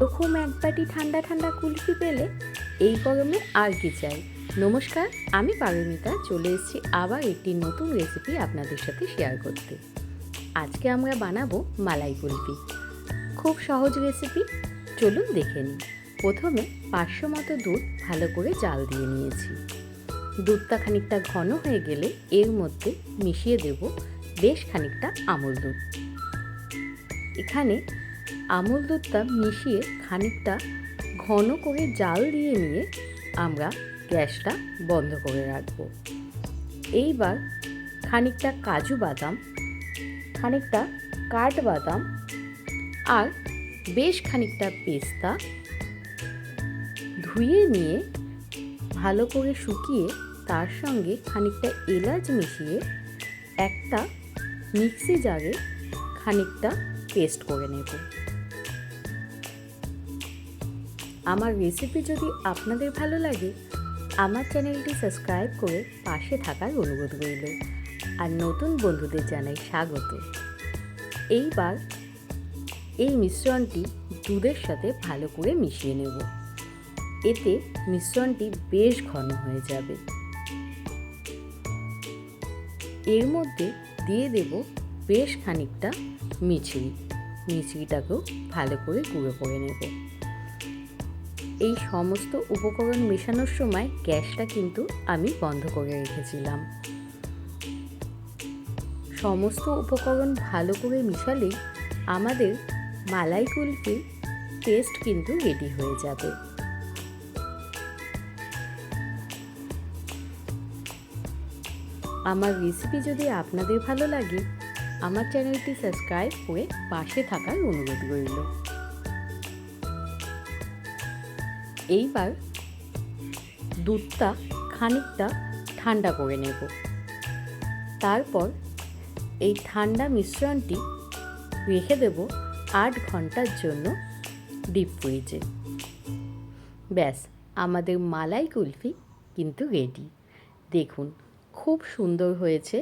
এরকম এক বাটি ঠান্ডা ঠান্ডা কুলফি পেলে এই গরমে আর কি চাই। নমস্কার, আমি পারমিতা চলে এসেছি আবার একটি নতুন রেসিপি আপনাদের সাথে শেয়ার করতে। আজকে আমরা বানাবো মালাই কুলফি। খুব সহজ রেসিপি, চলুন দেখে নিই। প্রথমে 500 মতো দুধ ভালো করে জাল দিয়ে নিয়েছি। দুধটা খানিকটা ঘন হয়ে গেলে এর মধ্যে মিশিয়ে দেব বেশ খানিকটা আমুল দুধ। এখানে আমুল দুধটা মিশিয়ে খানিকটা ঘন করে জাল দিয়ে নিয়ে আমরা গ্যাসটা বন্ধ করে রাখব। এইবার খানিকটা কাজু বাদাম, খানিকটা কাঠবাদাম আর বেশ খানিকটা পেস্তা ধুয়ে নিয়ে ভালো করে শুকিয়ে তার সঙ্গে খানিকটা এলাচ মিশিয়ে একটা মিক্সি জারে খানিকটা পেস্ট করে নেব। আমার রেসিপি যদি আপনাদের ভালো লাগে, আমার চ্যানেলটি সাবস্ক্রাইব করে পাশে থাকার অনুরোধ রইল, আর নতুন বন্ধুদের জানাই স্বাগত। এইবার এই মিশ্রণটি দুধের সাথে ভালো করে মিশিয়ে নেব। এতে মিশ্রণটি বেশ ঘন হয়ে যাবে। এর মধ্যে দিয়ে দেব বেশ খানিকটা মিছরিটাকেও ভালো করে গুঁড়ো করে নেব। এই সমস্ত উপকরণ মেশানোর সময় গ্যাসটা কিন্তু আমি বন্ধ করে রেখেছিলাম। সমস্ত উপকরণ ভালো করে মিশালেই আমাদের মালাই কুলফির পেস্ট কিন্তু রেডি হয়ে যাবে। আমার রেসিপি যদি আপনাদের ভালো লাগে, আমার চ্যানেলটি সাবস্ক্রাইব করে পাশে থাকার অনুরোধ রইল। এইবার দুধটা খানিকটা ঠান্ডা করে নেব। তারপর এই ঠান্ডা মিশ্রণটি রেখে দেব 8 ঘন্টার জন্য ডিপ ফ্রিজে। ব্যাস, আমাদের মালাই কুলফি কিন্তু রেডি। দেখুন খুব সুন্দর হয়েছে।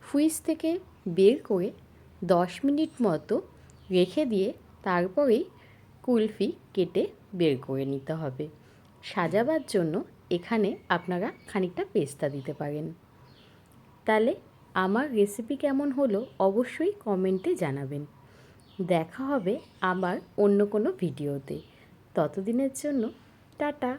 ফ্রিজ থেকে বের করে 10 মিনিট মতো রেখে দিয়ে তারপরেই কুলফি কেটে বের করে নিতে হবে। সাজাবার জন্য এখানে আপনারা খানিকটা পেস্তা দিতে পারেন। তাহলে আমার রেসিপি কেমন হলো অবশ্যই কমেন্টে জানাবেন। দেখা হবে আবার অন্য কোনো ভিডিওতে। ততদিনের জন্য টাটা।